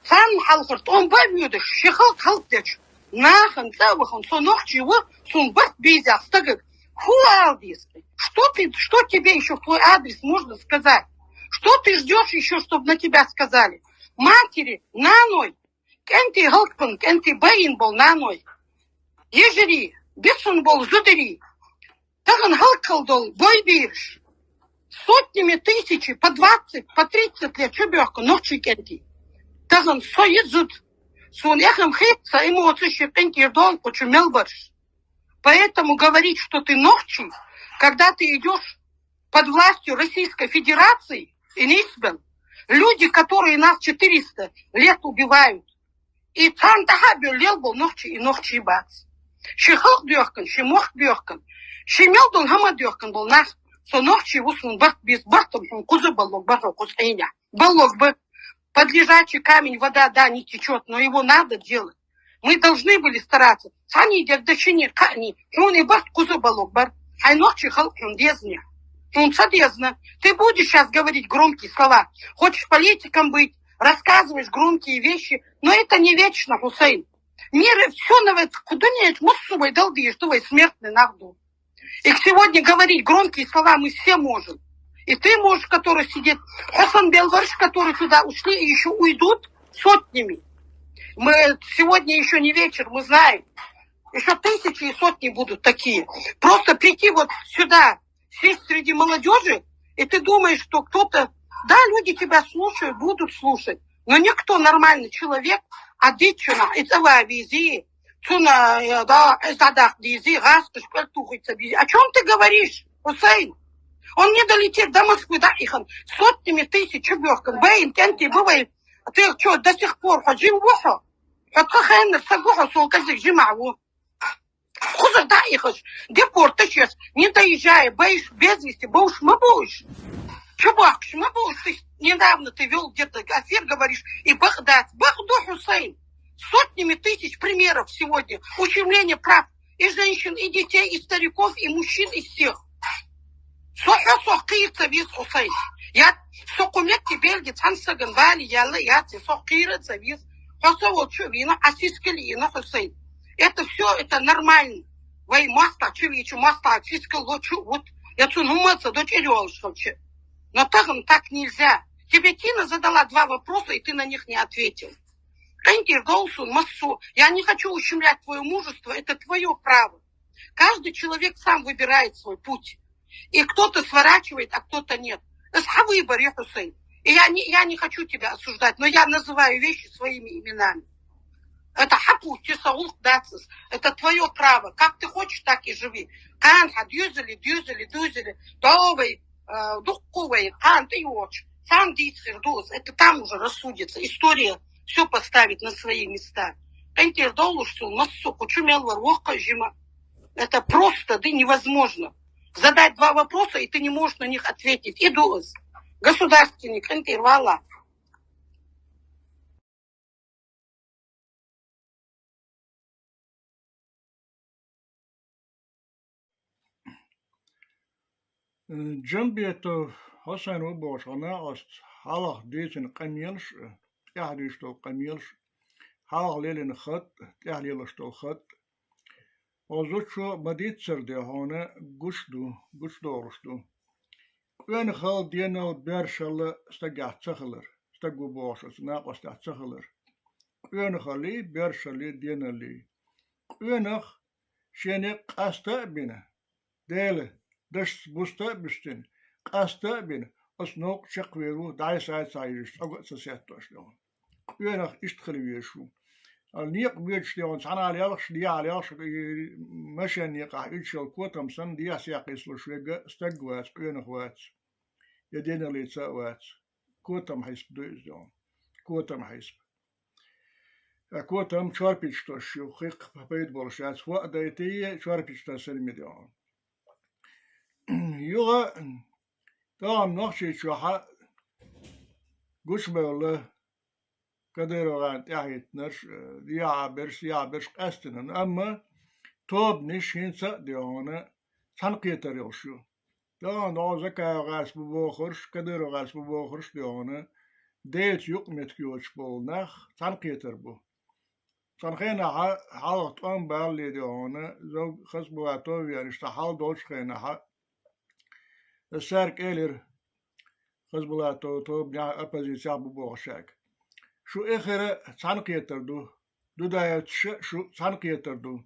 Сан халхарт, он бавюдыш, шехал халктеч. Нахан, цавахан, сонох чего, сон бат бейзах, стагак. Хуалдис. Что тебе еще в твой адрес можно сказать? Что ты ждешь еще, чтобы на тебя сказали? Матери, наной. Кенти халкпан, кенти бейн был наной. Ежери, бесун был зудери. Таган халкалдол, бой бирш. Сотнями тысячи, по 20, по 30 лет, чубёрка, ночи кенти. Таган соедзут. Сон яхам хипца, эмоции щепенки дол, почумел борщ. Поэтому говорить, что ты ночи, когда ты идешь под властью Российской Федерации, и Нисбен, люди, которые нас 400 лет убивают, и там тахабю лел был ночи и ночи бац. Шихал дёркан, шимох дёркан, шимел дон хама дёркан был нас, со ночи вуслун бах без бахтом, кузы баллок, бахтом кузыня. Баллок бы, под лежачий камень вода, да, не течет, но его надо делать. Мы должны были стараться. Сани идет до чини, кани, он и бахт кузы баллок, бар, а ночи халкин дезня. Он соответственно, ты будешь сейчас говорить громкие слова, хочешь политиком быть, рассказываешь громкие вещи, но это не вечно, Хусейн. Мир все на куда нет, муссувай долги, что вы смертный нахду. И сегодня говорить громкие слова мы все можем. И ты можешь, который сидит, Хасан Белварш, которые туда ушли и еще уйдут сотнями. Мы сегодня еще не вечер, мы знаем. Еще тысячи и сотни будут такие. Просто прийти вот сюда, сесть среди молодежи, и ты думаешь, что кто-то... Да, люди тебя слушают, будут слушать, но никто нормальный человек, адичина, это визи, цуна, да, задах дизи, раскаш, пальтухается бизи. О чем ты говоришь, Хусейн? Он не долетит до Москвы, да, их сотнями тысяч чебёркан, бейн, кенти, бывает, ты что, до сих пор хаджим вухо? Отхахайнер, сагуха, солказик, жимаву. Хуза, да, их депорт, ты сейчас, не доезжая, боишь без вести, боишь, мы будешь. Чубак, мы будешь, ты недавно ты вел где-то эфир, говоришь, и Багдад, Багду Хусейн. Сотнями тысяч примеров сегодня ущемления прав и женщин, и детей, и стариков, и мужчин, и всех. Сохкирца вис Хусейн. Я сокумек тебе льгит хансаган вали, я ти сохкирца вис. Хосово чувина, асискалина Хусейн. Это все, это нормально. Вай маста, чувичу, маста, асискал, вот. Я цунуматься, дочь Ирёлшевча. Но так нельзя. Тебе Тина задала 2 вопроса, и ты на них не ответил. Я не хочу ущемлять твое мужество, это твое право. Каждый человек сам выбирает свой путь. И кто-то сворачивает, а кто-то нет. Это выбор, Хусейн. И я не хочу тебя осуждать, но я называю вещи своими именами. Это хапу, тисаулх дацис. Это твое право. Как ты хочешь, так и живи. Канха, дюзели, довой, духовый, хан, ты очень. Сам дисхердоз. Это там уже рассудится. История все поставит на свои места. Это просто, да, невозможно. Задать 2 вопроса, и ты не можешь на них ответить. И дуз. Государственник, интервала. جنبيته حسن وبوش أنا أست حلق ديتن قميلش تحريشتو قميلش حلق ليلن خط تحريلشتو خط وزوجو بديت سردي هنا قشدورشتو وين خال دينا وبرشل استقعت سخلر استقو بوش اسناق استقعت سخلر وين خالي برشل دينا لي وين شينك أستقبنا ديله دش بوستا بشتن قاستا بين أسنوق شقويرو داي سايش أقعد سياتوش لون وينخ اشتخل ويشو النيق بيش لون سانا عليالش دي عليالش مشان نيقع إيشال كوتم سن دي سياقيس لشويقة استقوات وينخ وات يدينا ليتسا وات كوتم حيسب دويزون كوتم حيسب كوتم شاربيش توشيو خيق بيت بولشات وقت دايتي شاربيش تسلمي ديون يوغا تام نقشي شوحا قش بيوله كديرو غانت يحيت نرش يا برش قاستنن أما توب نش هنسا ديونا تنقيتر يوشو دان عزكا غاس ببوخرش كدر غاس ببوخرش ديونا ديت يقمت كيوش بولناخ تنقيتر بو تنخينا حالت أم بالي ديونا زوج خصبوا توي يعني اشتحال دوش خينا السارك إلير خصبوا تو بنيا أبازيسيا ببوخشاك شو إخرة تنقيتر دو دايت شو تنقيتر دو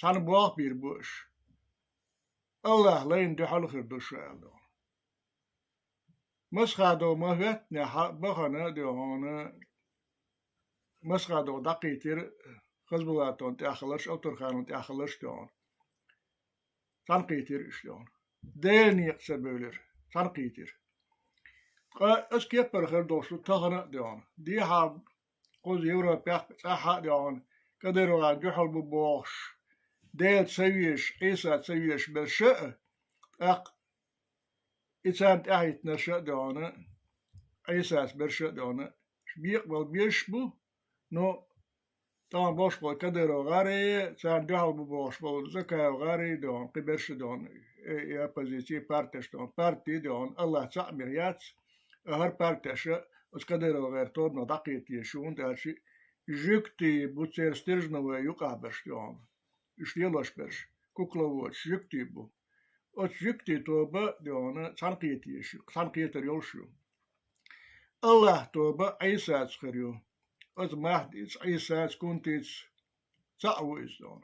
تن بوخ بير بوش الله لين دي حل خير دو شوال مسخادو مهوت نحا بخنا ديونا مسخادو دقيتر خزبواتون تأخلش أو ترخانون تأخلش ديون تنقيتر إشلون ديني يقسبولر تنقيتر اسكيب برخير دوشو تغنى ديون دي حاب قوز يورو بيخ بتاحا ديون كدرو عن جحل ببوش ديل تسويش عيسى تسويش بالشأ إنسان تأهيت نشأ ديونا عيسى برشأ ديونا بيقبل بيشبو نو طبعا بوش بول كدرو غاري تسان جحل ببوش بول زكاة غاري ديون قبرش ديون يا بازيتي بارتش ديون بارتي ديون الله تعمر ياتس هر بارتش اس كدرو غير طوبنا دقيت يشون دارشي جيكتي بوتسير سترجنو يقابش ديون إشتيلوش برش كوكلووش جيكتي بو اس جيكتي توبا ديون تنقيت يشو تنقيت ريوشو الله توبا عيسى تخريو اس مهدي عيسى كنتيس تعويز دون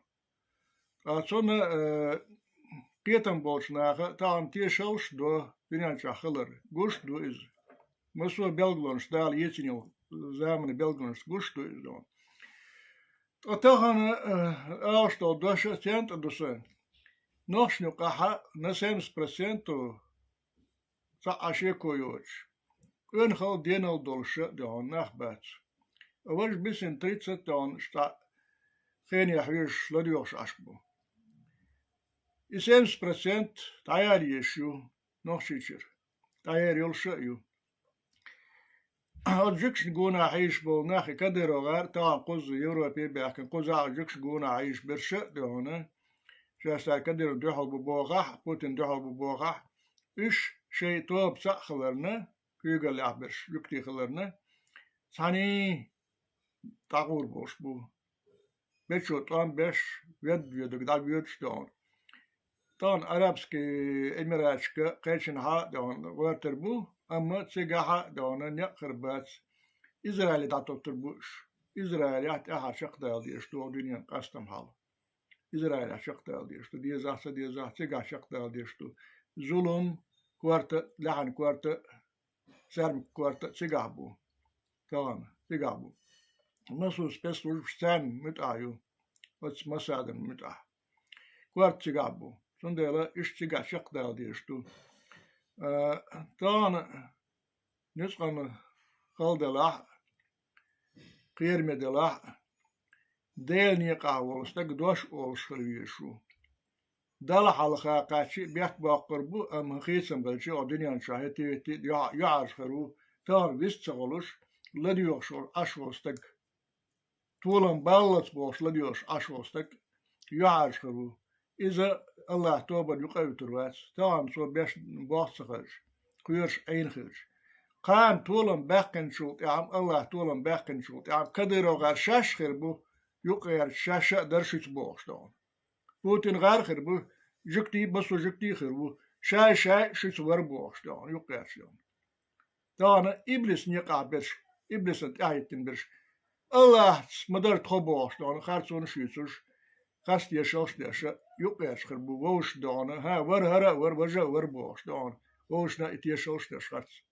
أصلا قيتم بولشناخ تان تيشوش دو بنانشا خلر قوش دو إز مسوا بلغلونش دال يتنيو زامن بلغلونش قوش دو إز دون أتاخن أشتو دوشة سنت دوسن نوشنو قاحا نسيمس برسنتو تعاشي كويوش انخل دينال دولشة دون نخبات أولش بسن 30 دون شتا خين يحويش لديوش أشبو 70% تاير يشو نوشيشر تاير يلشأيو أجيكش نقونا عيش بول ناخي كدرو غار تاع قوز يوروبي بيحكن قوز أجيكش نقونا عيش برشأ دهونا شاستا كدرو دوحل ببوغح بوتن دوحل ببوغح إش شي توب سا خلرنا كيغل يحبرش يكتي خلرنا ثاني تاقور بوش بو بيشو طان بيش ويد قدال ويدش دون طان عربسكي إميراتشكا قيشن ها دون وارتر بو أما تسيقاها دون نقر بات إسرائيل داتو تربوش إسرائيل يحتاها شق دال ديشتو دنيا قاستم حال إسرائيل شق دال ديشتو ديزاه تسيقا شق دال ديشتو ظلم كوارتا لحن كوارتا سرم كوارتا تسيقا بو تمام تسيقا بو مسو سبيسلوش سان متعيو واتس مسادن متع كوارت تسيقا بو سندلا إش تسيقا شق دال ديشتو تان نسخن خالدلا قير مدلا ديل نيقا ولستك دوش أولش خليشو دل حلقة قاشي بيحت باقربو أم خيسن بلشي أدنيان شاهدتي يعرش خرو تان ويست غلوش لديوش أشوستك طولن بالت بوش لديوش أشوستك يعرش خرو إذا الله توبة يقوي ترواتس تان سو بيش باص خرج خيرش عين خرج قام طولن باقن شوط يعم الله طولن باقن شوط يعم كدرو غير شاش خربو يقير شاشة درشت بوش دون بوتين غير خربو جكتي بسو جكتي خربو شاي شت وربوش دون يقير شون تان إبليس نيقع برش إبليس انتعيتن برش الله مدر تخبوش دون خارسون شيسوش خاست يشوش داشا يقيش خربو ووش دون ها ور هرا ور وجا ور بوش دون ووشنا اتيشوش داش خارس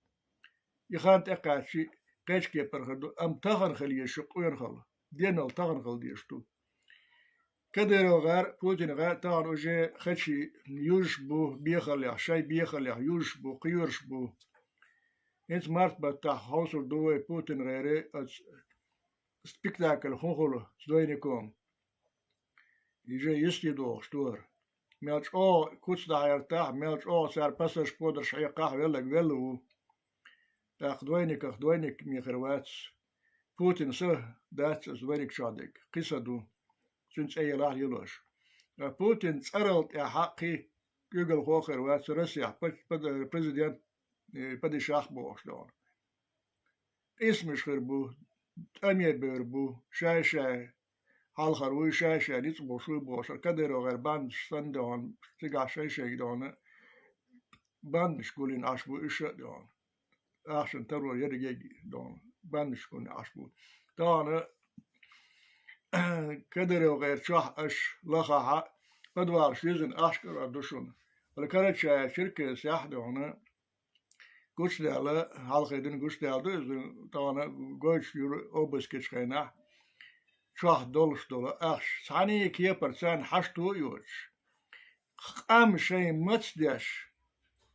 يخانت اقاشي قيش كيبر خدو ام تغن خليه شقوين خل دينال تغن خل ديشتو كدرو غار بوتين غار تغن وجه خدشي يوشبو بيخليح شاي بيخليح يوشبو قيورشبو انت مارت بتا حوصل دوي بوتين غيري سبيكتاكل خونخولو سدوينيكوم يجي يستيدو شتور ميلش او كوتس دا يرتاح ميلش او سار بسش بودر شيقاه ولك ولو خدوينك ميخرواتس بوتين سه دات زوينك شادك قصدو سنس اي لاه يلوش Путин царалт я حقي Google خوخر وات روسيا президент падишах бошлон. اسمش خربو أمير بيربو شاي هالخروي شاي نيت بوشوي بوشر كدرو غير باندش صندون تيجا شاي دون باندش كولين عشبو إيش دون عشان ترو يرجع دون باندش كولين عشبو دون كدرو غير شح أش لخا بدوار شيزن أشكر دوشون ولكرت شركة سياح دون قش داله هالخيدن قش داله دون قش أوبس كشخينا شاه دولش دوله أخش ثاني كيا برسان حشتو يوش أم شيء متصدش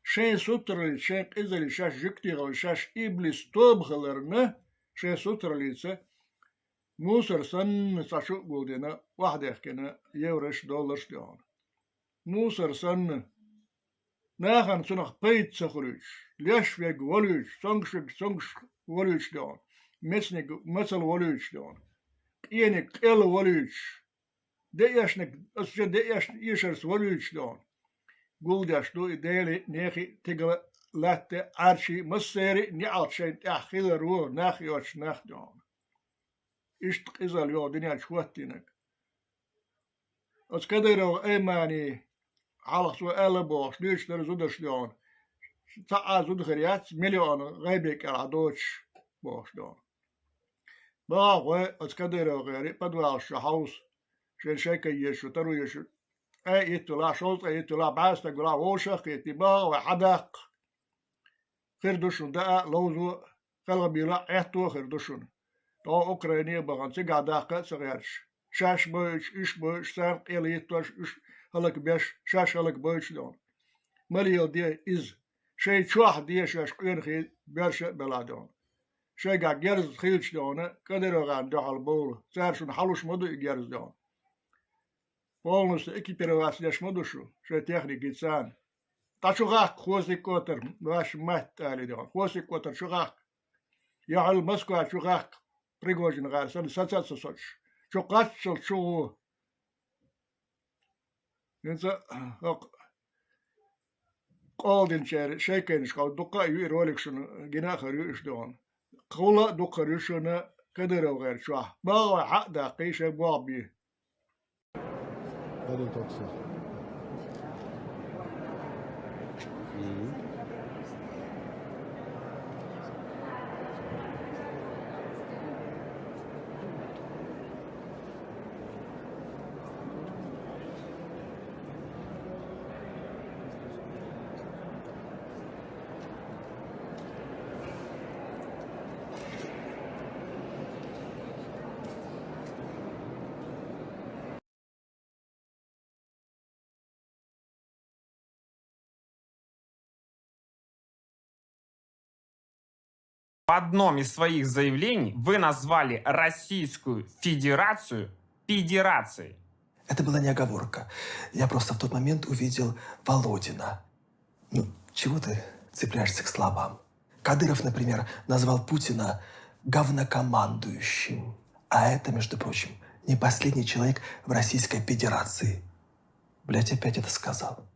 شيء سطر شيء إذا شاش جكتي أو شاش إبليس توب خلرنا شيء سطر ليس موسر سن ساشو بودينا واحد يحكينا يورش دولش دون موسر سن ناخن سنخ بيت سخريش ليش فيك وليش سونغش وليش دون مسنك مثل وليش دون إنك إل وليش ديشنك أسجد ديش يشرس وليش دون قول داش دو إدالي ناخي تقل لات عرشي مصيري نعط شين تأخيل رو ناخي وش ناخ دون إشتق إزال يو دنيا شواتينك أسكدرو إيماني على سؤال بوش ليش ترزودش دون تعازود خريات مليون غيبك العدوش بوش دون باغ أسكدرو غيري بدو الشحوص شين شيكا يشو ترو يشو أي يتلا شوط أي يتلا بعاس تقولا ووشخ يتباغ وحدق خير دوشن دقا لوزو خلق بيلا احتو خير دوشن تو أوكرانيا بغان سيقا داقا سغيرش شاش بوش إش بوش سان قيل يتوش إش هلك بيش شاش هلك بوش دون مليل دي إز شي تشوح دي شاش قين خيل بيرش بلادون شي قا جرز خيلش دون كدرو غان دوحل بول سارشون حلوش مدو جرز دون полностью экипировать для шмодушу, что техники цан. Та шугах хвостик котер, ваш мать тали дон, хвостик котер шугах. Я ал Москва шугах Пригожин гар, сан сацаться соч. Шугачил шугу. Нинца قالدين شير شيكين شقال دقة يو رولكشون جنا خريش دون. قولا دقة ريشونا كدر وغير شوه. باغ حق دقيش بوابي. Один токсин. В одном из своих заявлений вы назвали Российскую Федерацию педерацией. Это была не оговорка. Я просто в тот момент увидел Володина. Ну, чего ты цепляешься к словам? Кадыров, например, назвал Путина говнокомандующим. А это, между прочим, не последний человек в Российской Федерации. Блядь, опять это сказал.